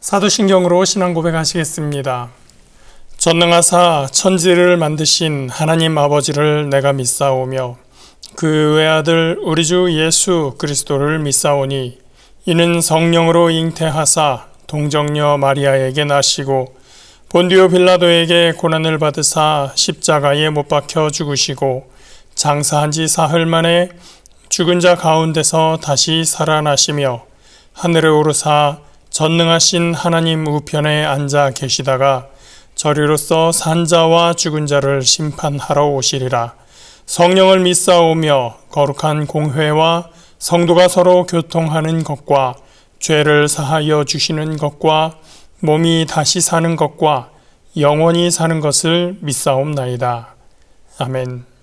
사도신경으로 신앙 고백하시겠습니다. 전능하사 천지를 만드신 하나님 아버지를 내가 믿사오며 그 외아들 우리 주 예수 그리스도를 믿사오니 이는 성령으로 잉태하사 동정녀 마리아에게 나시고 본디오 빌라도에게 고난을 받으사 십자가에 못 박혀 죽으시고 장사한 지 사흘 만에 죽은 자 가운데서 다시 살아나시며 하늘에 오르사 전능하신 하나님 우편에 앉아 계시다가 저리로서 산자와 죽은 자를 심판하러 오시리라. 성령을 믿사오며 거룩한 공회와 성도가 서로 교통하는 것과 죄를 사하여 주시는 것과 몸이 다시 사는 것과 영원히 사는 것을 믿사옵나이다. 아멘.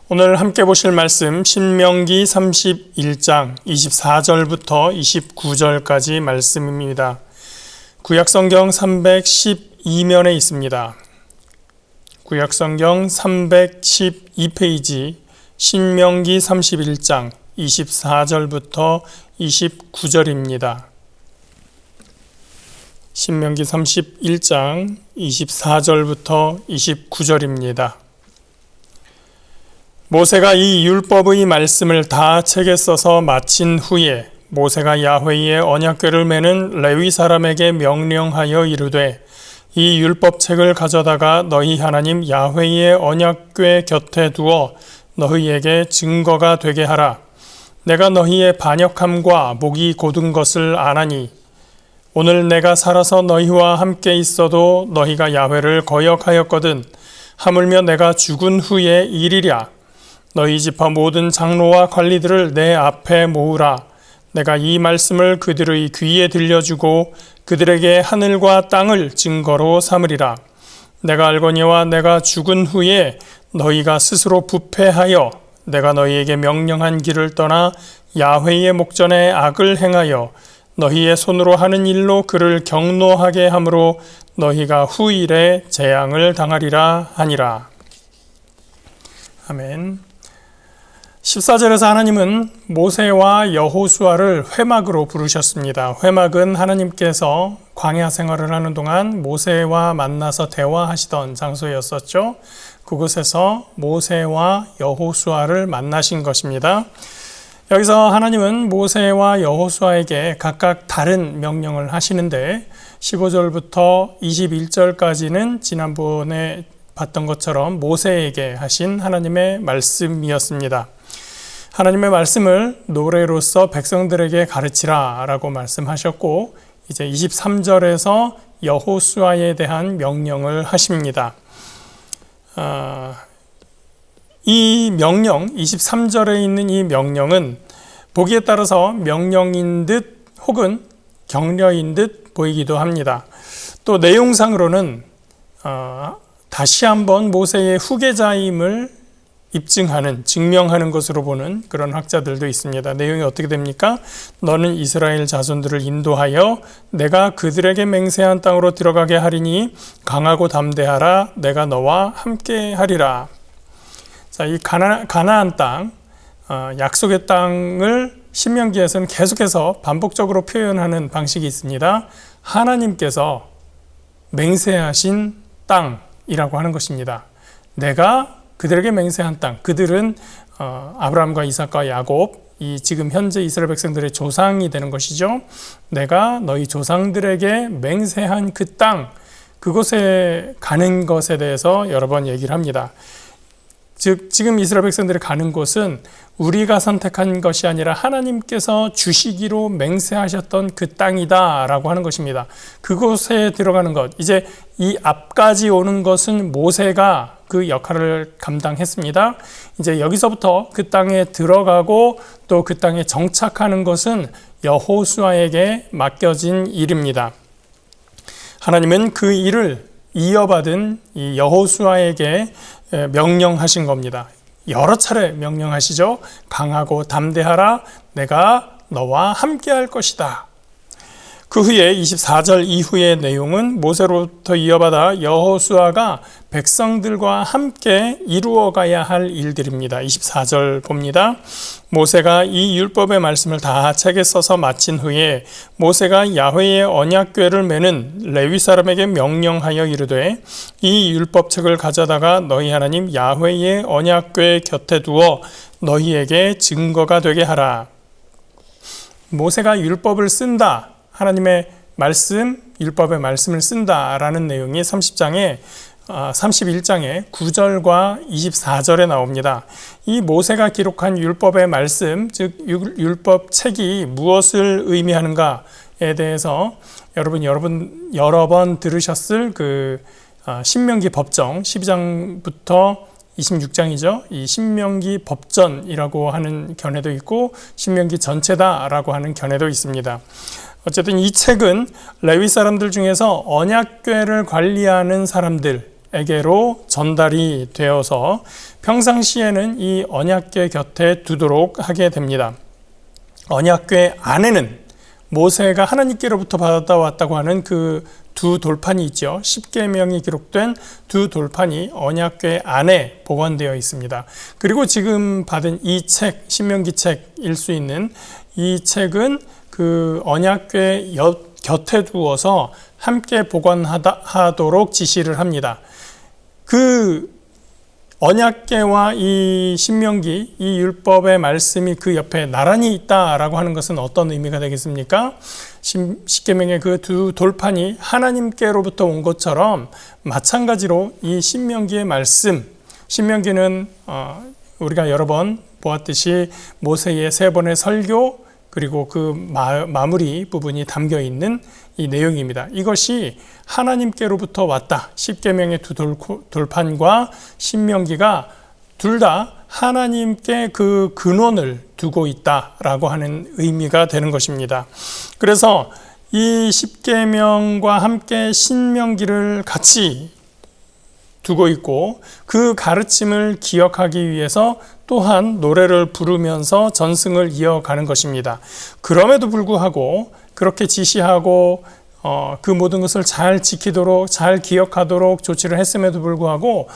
오늘 함께 보실 말씀 신명기 31장 24절부터 29절까지 말씀입니다. 구약성경 312면에 있습니다. 구약성경 312페이지 신명기 31장 24절부터 29절입니다. 신명기 31장 24절부터 29절입니다. 모세가 이 율법의 말씀을 다 책에 써서 마친 후에 모세가 야훼의 언약궤를 메는 레위 사람에게 명령하여 이르되 이 율법책을 가져다가 너희 하나님 야훼의 언약궤 곁에 두어 너희에게 증거가 되게 하라. 내가 너희의 반역함과 목이 곧은 것을 아나니 오늘 내가 살아서 너희와 함께 있어도 너희가 야훼를 거역하였거든 하물며 내가 죽은 후에 이리랴. 너희 지파 모든 장로와 관리들을 내 앞에 모으라. 내가 이 말씀을 그들의 귀에 들려주고 그들에게 하늘과 땅을 증거로 삼으리라. 내가 알거니와 내가 죽은 후에 너희가 스스로 부패하여 내가 너희에게 명령한 길을 떠나 야훼의 목전에 악을 행하여 너희의 손으로 하는 일로 그를 경노하게 함으로 너희가 후일에 재앙을 당하리라 하니라. 아멘. 14절에서 하나님은 모세와 여호수아를 회막으로 부르셨습니다. 회막은 하나님께서 광야 생활을 하는 동안 모세와 만나서 대화하시던 장소였었죠. 그곳에서 모세와 여호수아를 만나신 것입니다. 여기서 하나님은 모세와 여호수아에게 각각 다른 명령을 하시는데 15절부터 21절까지는 지난번에 봤던 것처럼 모세에게 하신 하나님의 말씀이었습니다. 하나님의 말씀을 노래로서 백성들에게 가르치라 라고 말씀하셨고 이제 23절에서 여호수아에 대한 명령을 하십니다. 이 명령, 23절에 있는 이 명령은 보기에 따라서 명령인 듯 혹은 격려인 듯 보이기도 합니다. 또 내용상으로는 다시 한번 모세의 후계자임을 입증하는, 증명하는 것으로 보는 그런 학자들도 있습니다. 내용이 어떻게 됩니까? 너는 이스라엘 자손들을 인도하여 내가 그들에게 맹세한 땅으로 들어가게 하리니 강하고 담대하라. 내가 너와 함께 하리라. 자, 이 가나안 땅, 약속의 땅을 신명기에서는 계속해서 반복적으로 표현하는 방식이 있습니다. 하나님께서 맹세하신 땅이라고 하는 것입니다. 내가 그들에게 맹세한 땅, 그들은 아브라함과 이삭과 야곱, 이 지금 현재 이스라엘 백성들의 조상이 되는 것이죠. 내가 너희 조상들에게 맹세한 그 땅, 그곳에 가는 것에 대해서 여러 번 얘기를 합니다. 즉 지금 이스라엘 백성들이 가는 곳은 우리가 선택한 것이 아니라 하나님께서 주시기로 맹세하셨던 그 땅이다 라고 하는 것입니다. 그곳에 들어가는 것, 이제 이 앞까지 오는 것은 모세가 그 역할을 감당했습니다. 이제 여기서부터 그 땅에 들어가고 또 그 땅에 정착하는 것은 여호수아에게 맡겨진 일입니다. 하나님은 그 일을 이어받은 이 여호수아에게 명령하신 겁니다. 여러 차례 명령하시죠. 강하고 담대하라. 내가 너와 함께 할 것이다. 그 후에 24절 이후의 내용은 모세로부터 이어받아 여호수아가 백성들과 함께 이루어가야 할 일들입니다. 24절 봅니다. 모세가 이 율법의 말씀을 다 책에 써서 마친 후에 모세가 야훼의 언약궤를 메는 레위 사람에게 명령하여 이르되 이 율법책을 가져다가 너희 하나님 야훼의 언약궤 곁에 두어 너희에게 증거가 되게 하라. 모세가 율법을 쓴다. 하나님의 말씀, 율법의 말씀을 쓴다라는 내용이 31장의 9절과 24절에 나옵니다. 이 모세가 기록한 율법의 말씀, 즉 율법 책이 무엇을 의미하는가에 대해서 여러 번 들으셨을 그 신명기 법정 12장부터 26장이죠. 이 신명기 법전이라고 하는 견해도 있고 신명기 전체다라고 하는 견해도 있습니다. 어쨌든 이 책은 레위 사람들 중에서 언약궤를 관리하는 사람들에게로 전달이 되어서 평상시에는 이 언약궤 곁에 두도록 하게 됩니다. 언약궤 안에는 모세가 하나님께로부터 받아왔다고 하는 그 두 돌판이 있죠. 십계명이 기록된 두 돌판이 언약궤 안에 보관되어 있습니다. 그리고 지금 받은 이 책, 신명기 책일 수 있는 이 책은 그 언약궤 곁에 두어서 함께 보관하도록 지시를 합니다. 그 언약궤와 이 신명기, 이 율법의 말씀이 그 옆에 나란히 있다라고 하는 것은 어떤 의미가 되겠습니까? 십계명의 그 두 돌판이 하나님께로부터 온 것처럼 마찬가지로 이 신명기의 말씀, 신명기는 우리가 여러 번 보았듯이 모세의 3번의 설교 그리고 그 마무리 부분이 담겨 있는 이 내용입니다. 이것이 하나님께로부터 왔다. 십계명의 두 돌판과 신명기가 둘 다 하나님께 그 근원을 두고 있다라고 하는 의미가 되는 것입니다. 그래서 이 십계명과 함께 신명기를 같이 두고 있고 그 가르침을 기억하기 위해서 또한 노래를 부르면서 전승을 이어가는 것입니다. 그럼에도 불구하고 그렇게 지시하고 그 모든 것을 잘 지키도록 잘 기억하도록 조치를 했음에도 불구하고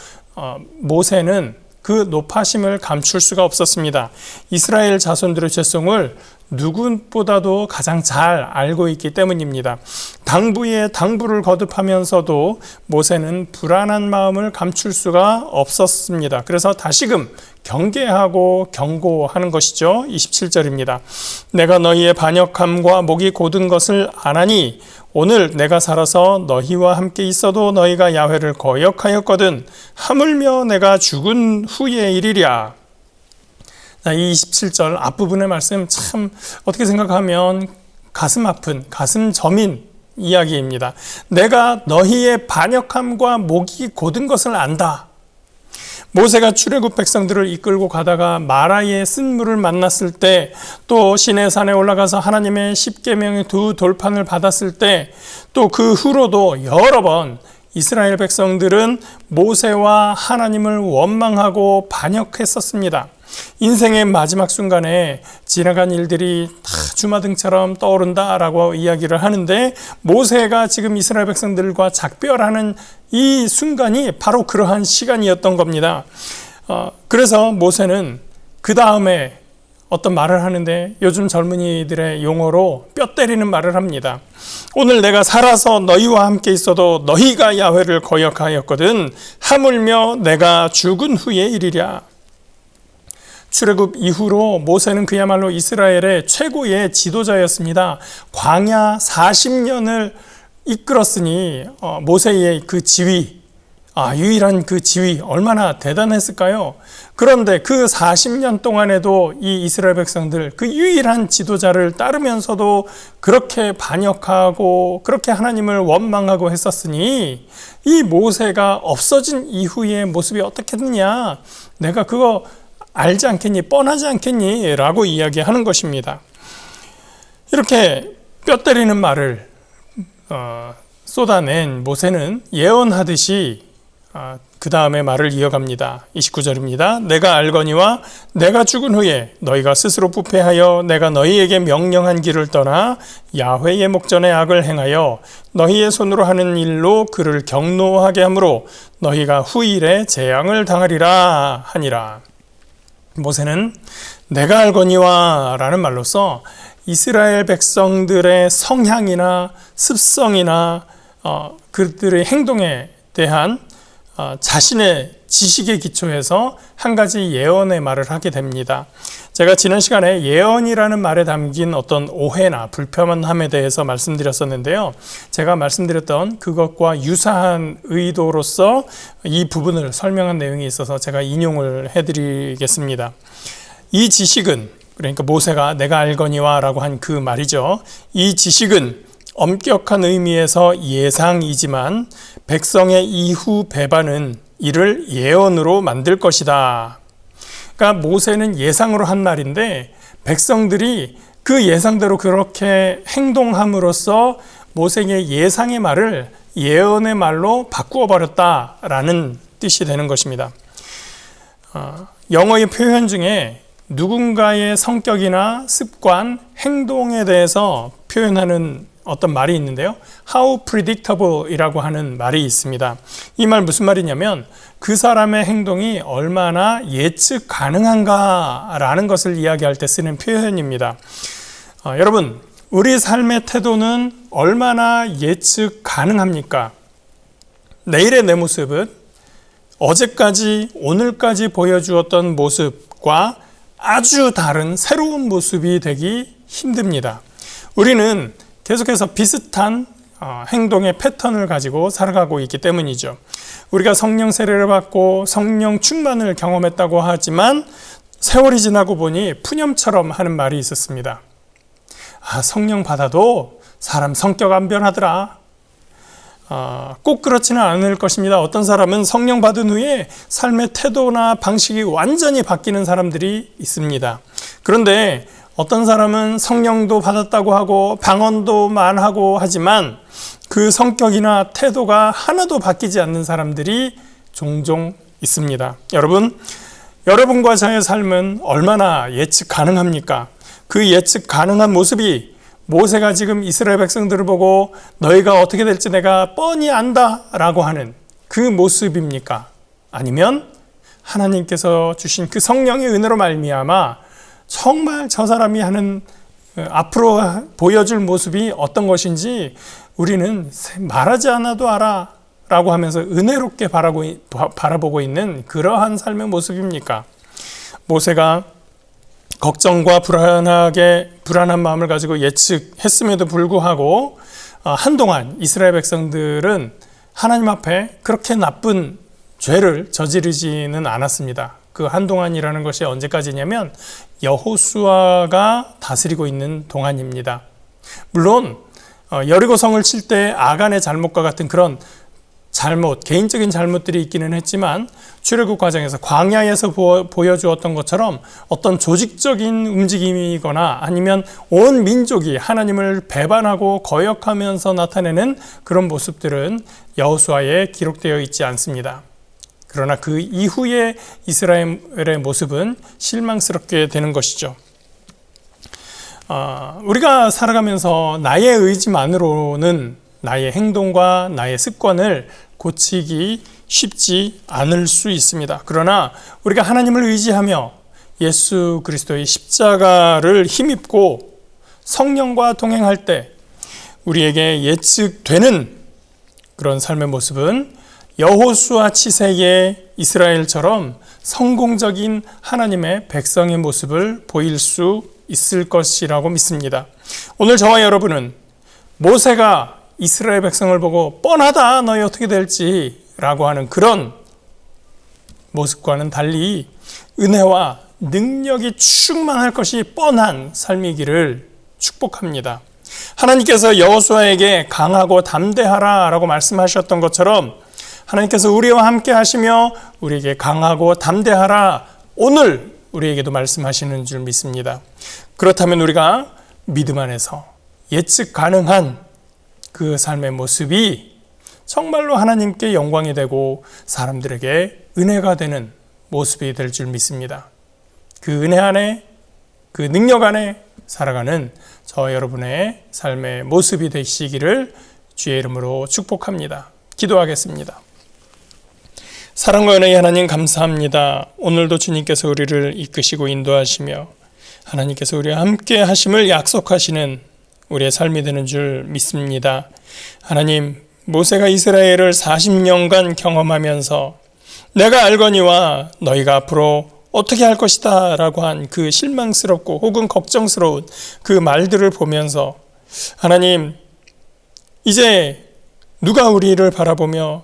모세는 그 높아심을 감출 수가 없었습니다. 이스라엘 자손들의 죄성을 누구보다도 가장 잘 알고 있기 때문입니다. 당부에 당부를 거듭하면서도 모세는 불안한 마음을 감출 수가 없었습니다. 그래서 다시금 경계하고 경고하는 것이죠. 27절입니다. 내가 너희의 반역함과 목이 곧은 것을 아나니 오늘 내가 살아서 너희와 함께 있어도 너희가 야훼를 거역하였거든 하물며 내가 죽은 후의 일이랴. 이 27절 앞부분의 말씀 참 어떻게 생각하면 가슴 아픈 가슴 저민 이야기입니다. 내가 너희의 반역함과 목이 곧은 것을 안다. 모세가 출애굽 백성들을 이끌고 가다가 마라의 쓴물을 만났을 때, 또 시내산에 올라가서 하나님의 십계명의 두 돌판을 받았을 때, 또 그 후로도 여러 번 이스라엘 백성들은 모세와 하나님을 원망하고 반역했었습니다. 인생의 마지막 순간에 지나간 일들이 다 주마등처럼 떠오른다라고 이야기를 하는데, 모세가 지금 이스라엘 백성들과 작별하는 이 순간이 바로 그러한 시간이었던 겁니다. 그래서 모세는 그 다음에 어떤 말을 하는데, 요즘 젊은이들의 용어로 뼈 때리는 말을 합니다. 오늘 내가 살아서 너희와 함께 있어도 너희가 야훼를 거역하였거든 하물며 내가 죽은 후의 일이랴. 출애굽 이후로 모세는 그야말로 이스라엘의 최고의 지도자였습니다. 광야 40년을 이끌었으니 모세의 그 지위, 유일한 그 지위 얼마나 대단했을까요? 그런데 그 40년 동안에도 이 이스라엘 백성들 그 유일한 지도자를 따르면서도 그렇게 반역하고 그렇게 하나님을 원망하고 했었으니, 이 모세가 없어진 이후의 모습이 어떻겠느냐, 내가 그거 알지 않겠니? 뻔하지 않겠니? 라고 이야기하는 것입니다. 이렇게 뼈 때리는 말을 쏟아낸 모세는 예언하듯이 그 다음에 말을 이어갑니다. 29절입니다. 내가 알거니와 내가 죽은 후에 너희가 스스로 부패하여 내가 너희에게 명령한 길을 떠나 야훼의 목전에 악을 행하여 너희의 손으로 하는 일로 그를 경노하게 하므로 너희가 후일에 재앙을 당하리라 하니라. 모세는 내가 알거니와 라는 말로써 이스라엘 백성들의 성향이나 습성이나 그들의 행동에 대한 자신의 지식에 기초해서 한 가지 예언의 말을 하게 됩니다. 제가 지난 시간에 예언이라는 말에 담긴 어떤 오해나 불편함에 대해서 말씀드렸었는데요. 제가 말씀드렸던 그것과 유사한 의도로서 이 부분을 설명한 내용이 있어서 제가 인용을 해드리겠습니다. 이 지식은, 그러니까 모세가 내가 알거니와 라고 한 그 말이죠. 이 지식은 엄격한 의미에서 예상이지만 백성의 이후 배반은 이를 예언으로 만들 것이다. 그러니까 모세는 예상으로 한 말인데 백성들이 그 예상대로 그렇게 행동함으로써 모세의 예상의 말을 예언의 말로 바꾸어 버렸다라는 뜻이 되는 것입니다. 영어의 표현 중에 누군가의 성격이나 습관, 행동에 대해서 표현하는 어떤 말이 있는데요. How predictable 이라고 하는 말이 있습니다. 이 말 무슨 말이냐면 그 사람의 행동이 얼마나 예측 가능한가 라는 것을 이야기할 때 쓰는 표현입니다. 여러분, 우리 삶의 태도는 얼마나 예측 가능합니까? 내일의 내 모습은 어제까지, 오늘까지 보여주었던 모습과 아주 다른 새로운 모습이 되기 힘듭니다. 우리는 계속해서 비슷한 행동의 패턴을 가지고 살아가고 있기 때문이죠. 우리가 성령 세례를 받고 성령 충만을 경험했다고 하지만 세월이 지나고 보니 푸념처럼 하는 말이 있었습니다. 성령 받아도 사람 성격 안 변하더라. 꼭 그렇지는 않을 것입니다. 어떤 사람은 성령 받은 후에 삶의 태도나 방식이 완전히 바뀌는 사람들이 있습니다. 그런데 어떤 사람은 성령도 받았다고 하고 방언도 말하고 하지만 그 성격이나 태도가 하나도 바뀌지 않는 사람들이 종종 있습니다. 여러분과 저의 삶은 얼마나 예측 가능합니까? 그 예측 가능한 모습이 모세가 지금 이스라엘 백성들을 보고 너희가 어떻게 될지 내가 뻔히 안다 라고 하는 그 모습입니까? 아니면 하나님께서 주신 그 성령의 은혜로 말미암아 정말 저 사람이 하는 앞으로 보여줄 모습이 어떤 것인지 우리는 말하지 않아도 알아 라고 하면서 은혜롭게 바라보고 있는 그러한 삶의 모습입니까? 모세가 걱정과 불안한 마음을 가지고 예측했음에도 불구하고 한동안 이스라엘 백성들은 하나님 앞에 그렇게 나쁜 죄를 저지르지는 않았습니다. 그 한동안이라는 것이 언제까지냐면 여호수아가 다스리고 있는 동안입니다. 물론 여리고성을 칠 때 아간의 잘못과 같은 그런 개인적인 잘못들이 있기는 했지만 출애굽 과정에서 광야에서 보여주었던 것처럼 어떤 조직적인 움직임이거나 아니면 온 민족이 하나님을 배반하고 거역하면서 나타내는 그런 모습들은 여호수아에 기록되어 있지 않습니다. 그러나 그 이후의 이스라엘의 모습은 실망스럽게 되는 것이죠. 우리가 살아가면서 나의 의지만으로는 나의 행동과 나의 습관을 고치기 쉽지 않을 수 있습니다. 그러나 우리가 하나님을 의지하며 예수 그리스도의 십자가를 힘입고 성령과 동행할 때 우리에게 예측되는 그런 삶의 모습은 여호수아 치세의 이스라엘처럼 성공적인 하나님의 백성의 모습을 보일 수 있을 것이라고 믿습니다. 오늘 저와 여러분은 모세가 이스라엘 백성을 보고 뻔하다 너희 어떻게 될지 라고 하는 그런 모습과는 달리 은혜와 능력이 충만할 것이 뻔한 삶이기를 축복합니다. 하나님께서 여호수아에게 강하고 담대하라 라고 말씀하셨던 것처럼 하나님께서 우리와 함께 하시며 우리에게 강하고 담대하라 오늘 우리에게도 말씀하시는 줄 믿습니다. 그렇다면 우리가 믿음 안에서 예측 가능한 그 삶의 모습이 정말로 하나님께 영광이 되고 사람들에게 은혜가 되는 모습이 될 줄 믿습니다. 그 은혜 안에, 그 능력 안에 살아가는 저 여러분의 삶의 모습이 되시기를 주의 이름으로 축복합니다. 기도하겠습니다. 사랑과 은혜의 하나님 감사합니다. 오늘도 주님께서 우리를 이끄시고 인도하시며 하나님께서 우리와 함께 하심을 약속하시는 우리의 삶이 되는 줄 믿습니다. 하나님, 모세가 이스라엘을 40년간 경험하면서 내가 알거니와 너희가 앞으로 어떻게 할 것이다 라고 한 그 실망스럽고 혹은 걱정스러운 그 말들을 보면서 하나님, 이제 누가 우리를 바라보며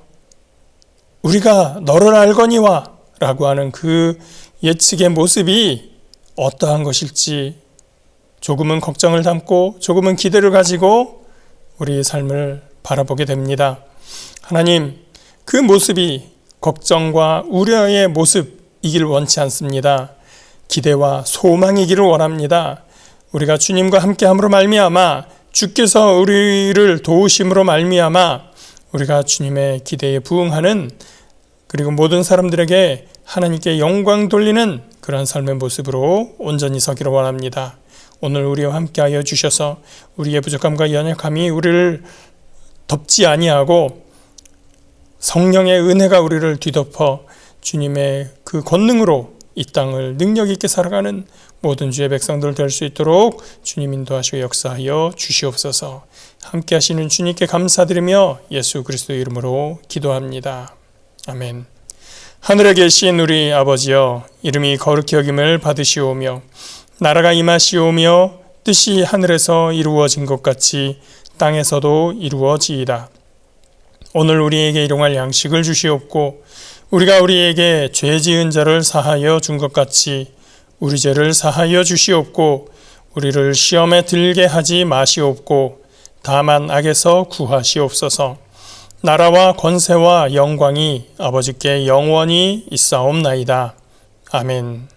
우리가 너를 알거니와 라고 하는 그 예측의 모습이 어떠한 것일지 조금은 걱정을 담고 조금은 기대를 가지고 우리의 삶을 바라보게 됩니다. 하나님, 그 모습이 걱정과 우려의 모습이길 원치 않습니다. 기대와 소망이기를 원합니다. 우리가 주님과 함께함으로 말미암아 주께서 우리를 도우심으로 말미암아 우리가 주님의 기대에 부응하는, 그리고 모든 사람들에게 하나님께 영광 돌리는 그런 삶의 모습으로 온전히 서기를 원합니다. 오늘 우리와 함께하여 주셔서 우리의 부족함과 연약함이 우리를 덮지 아니하고 성령의 은혜가 우리를 뒤덮어 주님의 그 권능으로 이 땅을 능력 있게 살아가는 모든 주의 백성들 될 수 있도록 주님 인도하시고 역사하여 주시옵소서. 함께 하시는 주님께 감사드리며 예수 그리스도의 이름으로 기도합니다. 아멘. 하늘에 계신 우리 아버지여, 이름이 거룩히 여김을 받으시오며 나라가 임하시오며 뜻이 하늘에서 이루어진 것 같이 땅에서도 이루어지이다. 오늘 우리에게 일용할 양식을 주시옵고 우리가 우리에게 죄 지은 자를 사하여 준 것 같이 우리 죄를 사하여 주시옵고 우리를 시험에 들게 하지 마시옵고 다만 악에서 구하시옵소서. 나라와 권세와 영광이 아버지께 영원히 있사옵나이다. 아멘.